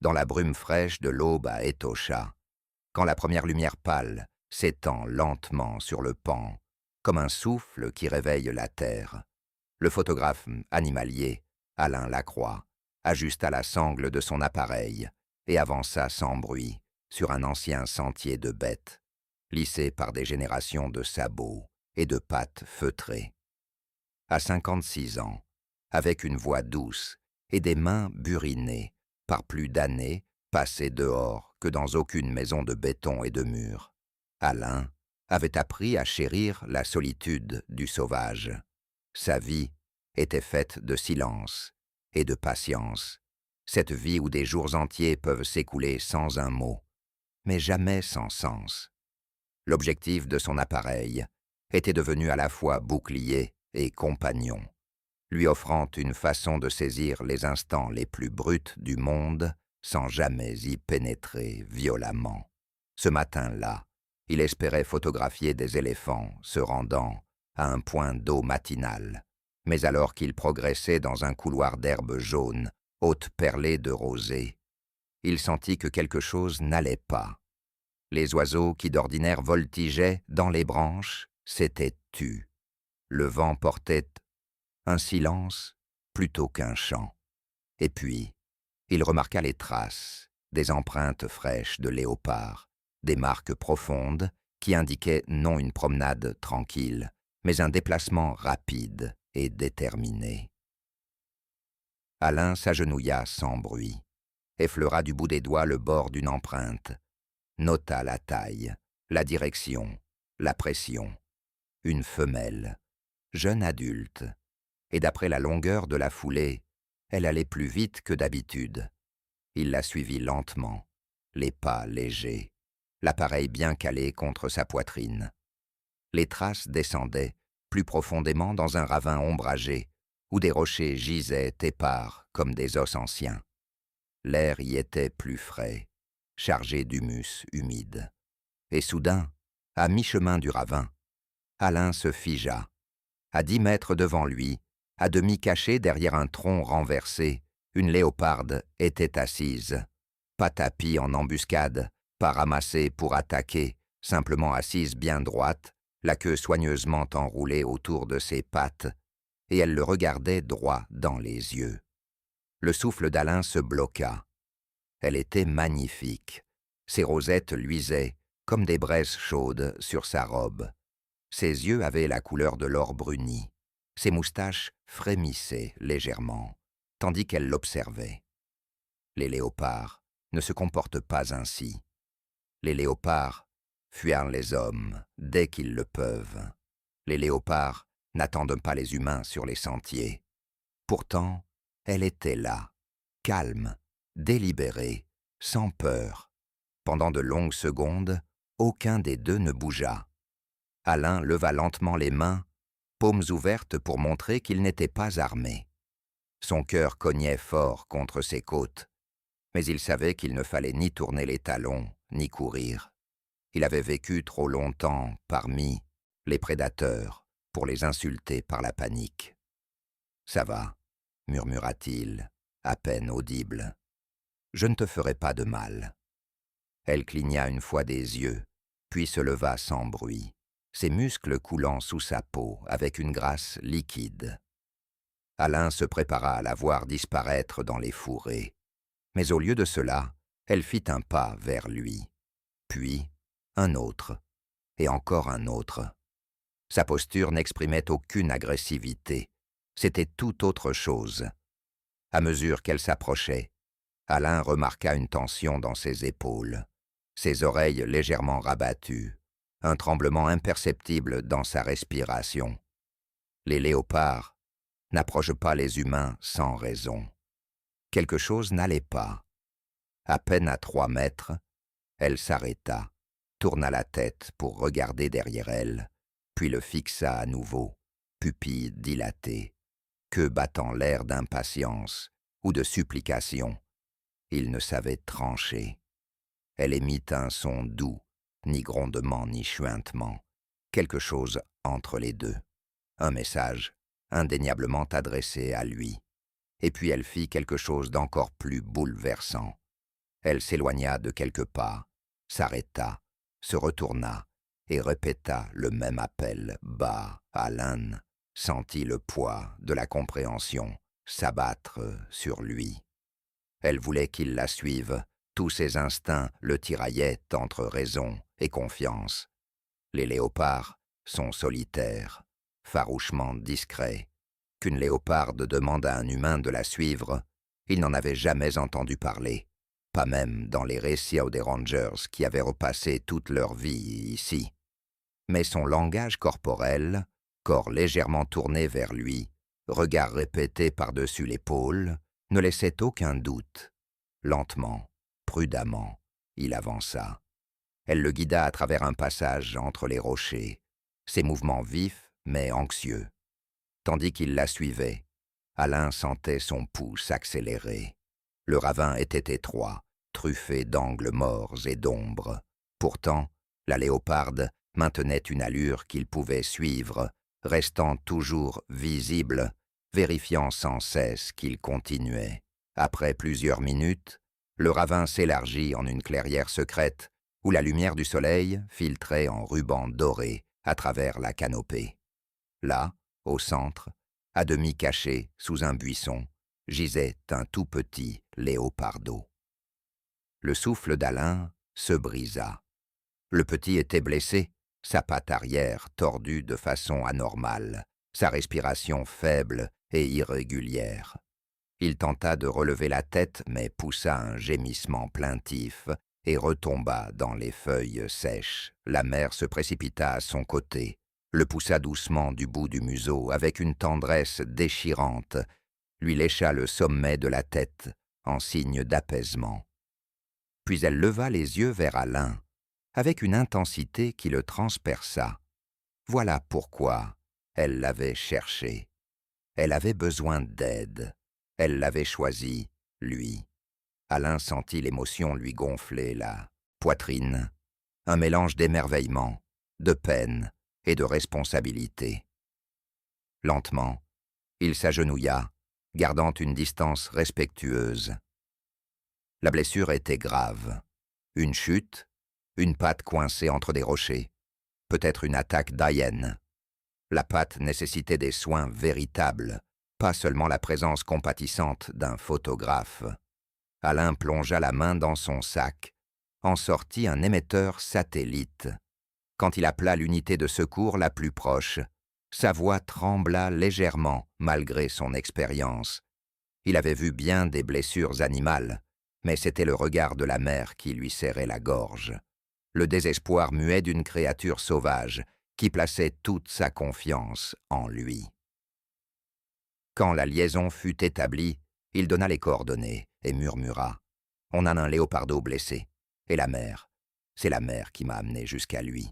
dans la brume fraîche de l'aube à Etosha, quand la première lumière pâle s'étend lentement sur le pan, comme un souffle qui réveille la terre. Le photographe animalier, Alain Lacroix, ajusta la sangle de son appareil et avança sans bruit sur un ancien sentier de bêtes, lissé par des générations de sabots et de pattes feutrées. À 56 ans, avec une voix douce et des mains burinées par plus d'années passées dehors que dans aucune maison de béton et de murs, Alain avait appris à chérir la solitude du sauvage. Sa vie était faite de silence et de patience, cette vie où des jours entiers peuvent s'écouler sans un mot, mais jamais sans sens. L'objectif de son appareil était devenu à la fois bouclier et compagnon, lui offrant une façon de saisir les instants les plus bruts du monde sans jamais y pénétrer violemment. Ce matin-là, il espérait photographier des éléphants se rendant à un point d'eau matinal, mais alors qu'il progressait dans un couloir d'herbe jaune, haute perlée de rosée, il sentit que quelque chose n'allait pas. Les oiseaux qui d'ordinaire voltigeaient dans les branches s'étaient tus. Le vent portait un silence plutôt qu'un chant. Et puis, il remarqua les traces, des empreintes fraîches de léopard, des marques profondes qui indiquaient non une promenade tranquille, mais un déplacement rapide et déterminé. Alain s'agenouilla sans bruit, effleura du bout des doigts le bord d'une empreinte, nota la taille, la direction, la pression. Une femelle, jeune adulte, et d'après la longueur de la foulée, elle allait plus vite que d'habitude. Il la suivit lentement, les pas légers, l'appareil bien calé contre sa poitrine. Les traces descendaient plus profondément dans un ravin ombragé, où des rochers gisaient épars comme des os anciens. L'air y était plus frais, chargé d'humus humide. Et soudain, à mi-chemin du ravin, Alain se figea. À 10 mètres devant lui, à demi cachée derrière un tronc renversé, une léoparde était assise, pas tapie en embuscade, pas ramassée pour attaquer, simplement assise bien droite, la queue soigneusement enroulée autour de ses pattes, et elle le regardait droit dans les yeux. Le souffle d'Alain se bloqua. Elle était magnifique. Ses rosettes luisaient comme des braises chaudes sur sa robe. Ses yeux avaient la couleur de l'or bruni. Ses moustaches frémissaient légèrement, tandis qu'elle l'observait. Les léopards ne se comportent pas ainsi. Les léopards fuient les hommes dès qu'ils le peuvent. Les léopards n'attendent pas les humains sur les sentiers. Pourtant, elle était là, calme, délibérée, sans peur. Pendant de longues secondes, aucun des deux ne bougea. Alain leva lentement les mains, paumes ouvertes pour montrer qu'il n'était pas armé. Son cœur cognait fort contre ses côtes, mais il savait qu'il ne fallait ni tourner les talons, ni courir. Il avait vécu trop longtemps parmi les prédateurs pour les insulter par la panique. « Ça va », murmura-t-il, à peine audible. « Je ne te ferai pas de mal. » Elle cligna une fois des yeux, puis se leva sans bruit, ses muscles coulant sous sa peau avec une grâce liquide. Alain se prépara à la voir disparaître dans les fourrés. Mais au lieu de cela, elle fit un pas vers lui, puis un autre, et encore un autre. Sa posture n'exprimait aucune agressivité, c'était tout autre chose. À mesure qu'elle s'approchait, Alain remarqua une tension dans ses épaules, ses oreilles légèrement rabattues, un tremblement imperceptible dans sa respiration. Les léopards n'approchent pas les humains sans raison. Quelque chose n'allait pas. À peine à 3 mètres, elle s'arrêta, tourna la tête pour regarder derrière elle, puis le fixa à nouveau, pupilles dilatées, queue battant l'air d'impatience ou de supplication. Il ne savait trancher. Elle émit un son doux, ni grondement ni chuintement, quelque chose entre les deux. Un message indéniablement adressé à lui. Et puis elle fit quelque chose d'encore plus bouleversant. Elle s'éloigna de quelques pas, s'arrêta, se retourna et répéta le même appel bas. Alain sentit le poids de la compréhension s'abattre sur lui. Elle voulait qu'il la suive, tous ses instincts le tiraillaient entre raison et confiance. Les léopards sont solitaires, farouchement discrets. Qu'une léoparde demande à un humain de la suivre, il n'en avait jamais entendu parler, pas même dans les récits des Rangers qui avaient repassé toute leur vie ici. Mais son langage corporel, corps légèrement tourné vers lui, regard répété par-dessus l'épaule, ne laissait aucun doute. Lentement, prudemment, il avança. Elle le guida à travers un passage entre les rochers, ses mouvements vifs mais anxieux. Tandis qu'il la suivait, Alain sentait son pouls s'accélérer. Le ravin était étroit, truffé d'angles morts et d'ombres. Pourtant, la léoparde maintenait une allure qu'il pouvait suivre, restant toujours visible, vérifiant sans cesse qu'il continuait. Après plusieurs minutes, le ravin s'élargit en une clairière secrète où la lumière du soleil filtrait en rubans dorés à travers la canopée. Là, au centre, à demi caché sous un buisson, gisait un tout petit léopardo. Le souffle d'Alain se brisa. Le petit était blessé, sa patte arrière tordue de façon anormale, sa respiration faible et irrégulière. Il tenta de relever la tête, mais poussa un gémissement plaintif et retomba dans les feuilles sèches. La mère se précipita à son côté, le poussa doucement du bout du museau avec une tendresse déchirante, lui lécha le sommet de la tête en signe d'apaisement. Puis elle leva les yeux vers Alain, avec une intensité qui le transperça. Voilà pourquoi elle l'avait cherché. Elle avait besoin d'aide. Elle l'avait choisi, lui. Alain sentit l'émotion lui gonfler la poitrine, un mélange d'émerveillement, de peine et de responsabilité. Lentement, il s'agenouilla, gardant une distance respectueuse. La blessure était grave. Une chute, une patte coincée entre des rochers, peut-être une attaque d'hyène. La patte nécessitait des soins véritables, pas seulement la présence compatissante d'un photographe. Alain plongea la main dans son sac, en sortit un émetteur satellite. Quand il appela l'unité de secours la plus proche, sa voix trembla légèrement malgré son expérience. Il avait vu bien des blessures animales, mais c'était le regard de la mère qui lui serrait la gorge. Le désespoir muet d'une créature sauvage qui plaçait toute sa confiance en lui. Quand la liaison fut établie, il donna les coordonnées et murmura « On a un léopardo blessé. Et la mère, c'est la mère qui m'a amené jusqu'à lui. »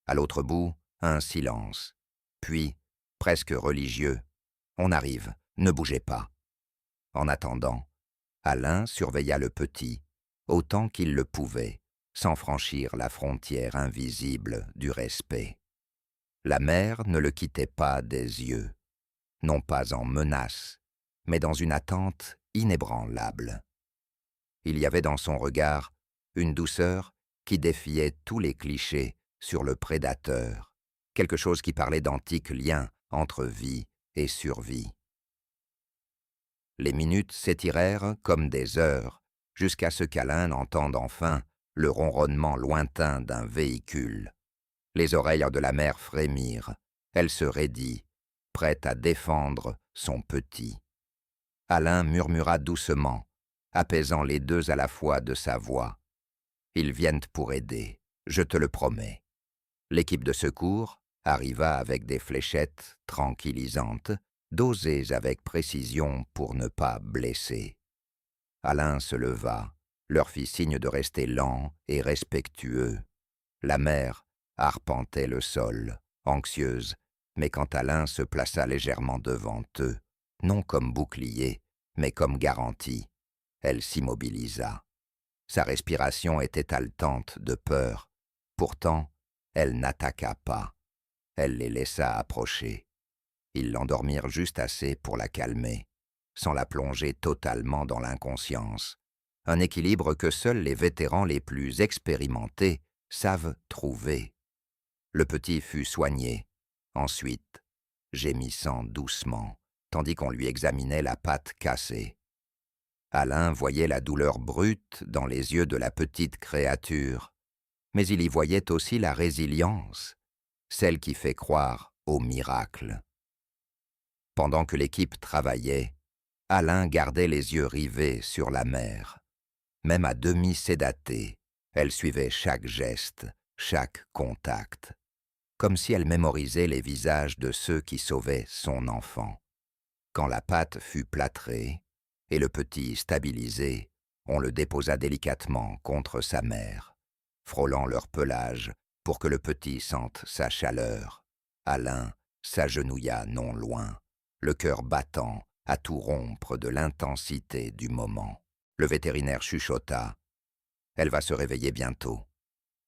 À l'autre bout, un silence. Puis, presque religieux, « On arrive, ne bougez pas. » En attendant, Alain surveilla le petit, autant qu'il le pouvait, sans franchir la frontière invisible du respect. La mère ne le quittait pas des yeux, non pas en menace, mais dans une attente inébranlable. Il y avait dans son regard une douceur qui défiait tous les clichés sur le prédateur, quelque chose qui parlait d'antiques liens entre vie et survie. Les minutes s'étirèrent comme des heures, jusqu'à ce qu'Alain entende enfin le ronronnement lointain d'un véhicule. Les oreilles de la mère frémirent, elle se raidit, prête à défendre son petit. Alain murmura doucement, apaisant les deux à la fois de sa voix. « Ils viennent pour aider, je te le promets. » L'équipe de secours arriva avec des fléchettes tranquillisantes, dosées avec précision pour ne pas blesser. Alain se leva, leur fit signe de rester lent et respectueux. La mère arpentait le sol, anxieuse, mais quand Alain se plaça légèrement devant eux, non comme bouclier, mais comme garantie, elle s'immobilisa. Sa respiration était haletante de peur. Pourtant, elle n'attaqua pas. Elle les laissa approcher. Ils l'endormirent juste assez pour la calmer, sans la plonger totalement dans l'inconscience. un équilibre que seuls les vétérans les plus expérimentés savent trouver. Le petit fut soigné, ensuite, gémissant doucement, tandis qu'on lui examinait la patte cassée. Alain voyait la douleur brute dans les yeux de la petite créature, mais il y voyait aussi la résilience, celle qui fait croire au miracle. Pendant que l'équipe travaillait, Alain gardait les yeux rivés sur la mère. Même à demi sédatée, elle suivait chaque geste, chaque contact, comme si elle mémorisait les visages de ceux qui sauvaient son enfant. Quand la pâte fut plâtrée et le petit stabilisé, on le déposa délicatement contre sa mère, frôlant leur pelage pour que le petit sente sa chaleur. Alain s'agenouilla non loin, le cœur battant à tout rompre de l'intensité du moment. Le vétérinaire chuchota. « Elle va se réveiller bientôt.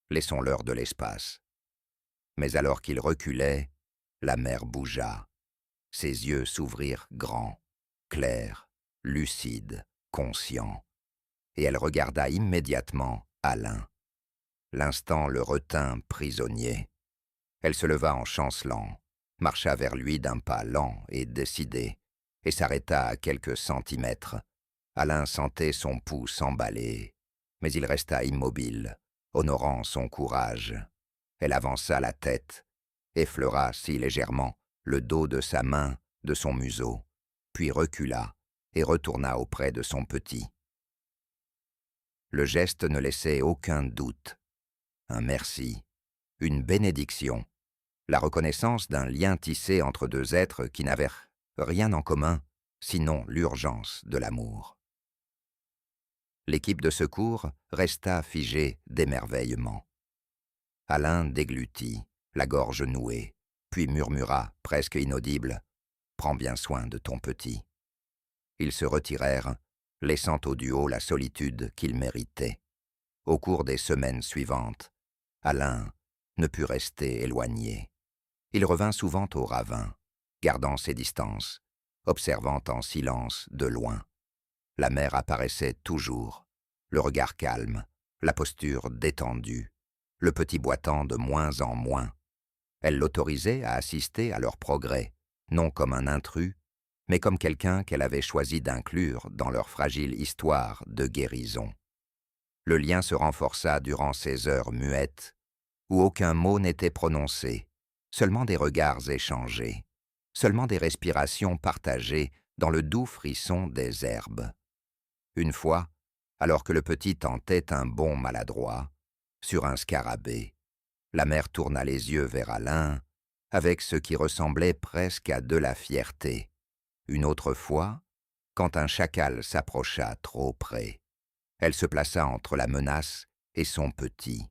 Laissons-leur de l'espace. » Mais alors qu'il reculait, la mère bougea. Ses yeux s'ouvrirent grands, clairs, lucides, conscients. Et elle regarda immédiatement Alain. L'instant le retint prisonnier. Elle se leva en chancelant, marcha vers lui d'un pas lent et décidé, et s'arrêta à quelques centimètres. Alain sentait son pouls s'emballer, mais il resta immobile, honorant son courage. Elle avança la tête, effleura si légèrement le dos de sa main de son museau, puis recula et retourna auprès de son petit. Le geste ne laissait aucun doute. Un merci, une bénédiction, la reconnaissance d'un lien tissé entre deux êtres qui n'avaient rien en commun, sinon l'urgence de l'amour. L'équipe de secours resta figée d'émerveillement. Alain déglutit, la gorge nouée, puis murmura, presque inaudible, « Prends bien soin de ton petit. » Ils se retirèrent, laissant au duo la solitude qu'il méritait. Au cours des semaines suivantes, Alain ne put rester éloigné. Il revint souvent au ravin, gardant ses distances, observant en silence de loin. La mère apparaissait toujours, le regard calme, la posture détendue, le petit boitant de moins en moins. Elle l'autorisait à assister à leur progrès, non comme un intrus, mais comme quelqu'un qu'elle avait choisi d'inclure dans leur fragile histoire de guérison. Le lien se renforça durant ces heures muettes, où aucun mot n'était prononcé, seulement des regards échangés, seulement des respirations partagées dans le doux frisson des herbes. Une fois, alors que le petit tentait un bond maladroit, sur un scarabée, la mère tourna les yeux vers Alain, avec ce qui ressemblait presque à de la fierté. Une autre fois, quand un chacal s'approcha trop près, elle se plaça entre la menace et son petit,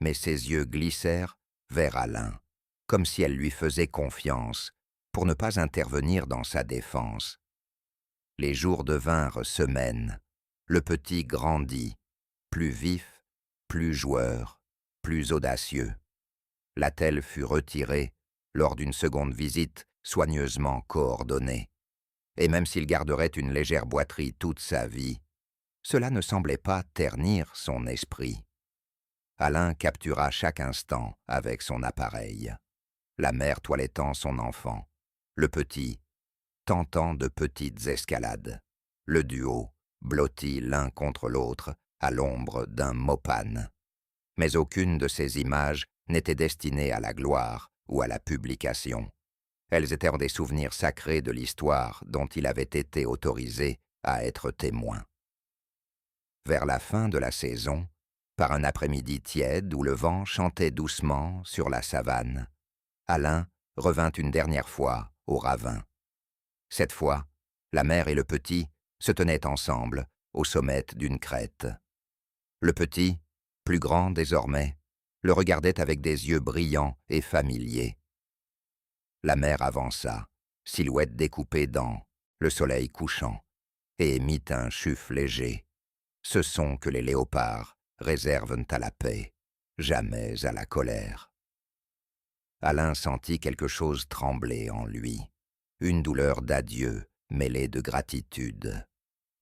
mais ses yeux glissèrent vers Alain, comme si elle lui faisait confiance pour ne pas intervenir dans sa défense. Les jours devinrent semaines. Le petit grandit, plus vif, plus joueur, plus audacieux. L'attelle fut retirée lors d'une seconde visite soigneusement coordonnée. Et même s'il garderait une légère boiterie toute sa vie, cela ne semblait pas ternir son esprit. Alain captura chaque instant avec son appareil. La mère toilettant son enfant, le petit tentant de petites escalades, le duo blotti l'un contre l'autre à l'ombre d'un mopane. Mais aucune de ces images n'était destinée à la gloire ou à la publication. Elles étaient des souvenirs sacrés de l'histoire dont il avait été autorisé à être témoin. Vers la fin de la saison, par un après-midi tiède où le vent chantait doucement sur la savane, Alain revint une dernière fois au ravin. Cette fois, la mère et le petit se tenaient ensemble au sommet d'une crête. Le petit, plus grand désormais, le regardait avec des yeux brillants et familiers. La mère avança, silhouette découpée dans le soleil couchant, et émit un chuf léger, ce son que les léopards réservent à la paix, jamais à la colère. Alain sentit quelque chose trembler en lui, une douleur d'adieu mêlée de gratitude.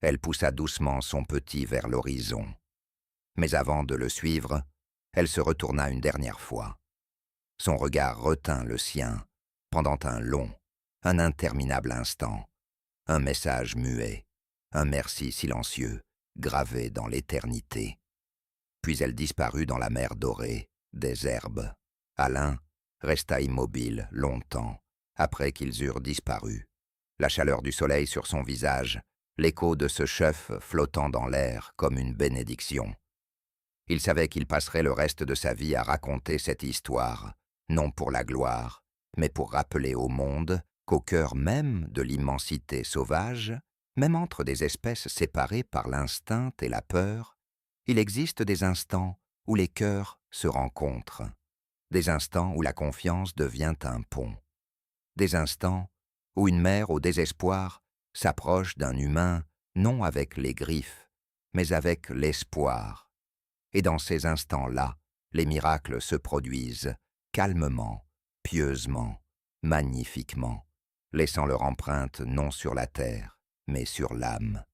Elle poussa doucement son petit vers l'horizon. Mais avant de le suivre, elle se retourna une dernière fois. Son regard retint le sien pendant un long, un interminable instant, un message muet, un merci silencieux, gravé dans l'éternité. Puis elle disparut dans la mer dorée des herbes. Alain resta immobile longtemps, après qu'ils eurent disparu. La chaleur du soleil sur son visage, l'écho de ce chef flottant dans l'air comme une bénédiction. Il savait qu'il passerait le reste de sa vie à raconter cette histoire, non pour la gloire, mais pour rappeler au monde qu'au cœur même de l'immensité sauvage, même entre des espèces séparées par l'instinct et la peur, il existe des instants où les cœurs se rencontrent, des instants où la confiance devient un pont, des instants où une mère au désespoir s'approche d'un humain non avec les griffes, mais avec l'espoir. Et dans ces instants-là, les miracles se produisent, calmement, pieusement, magnifiquement, laissant leur empreinte non sur la terre, mais sur l'âme.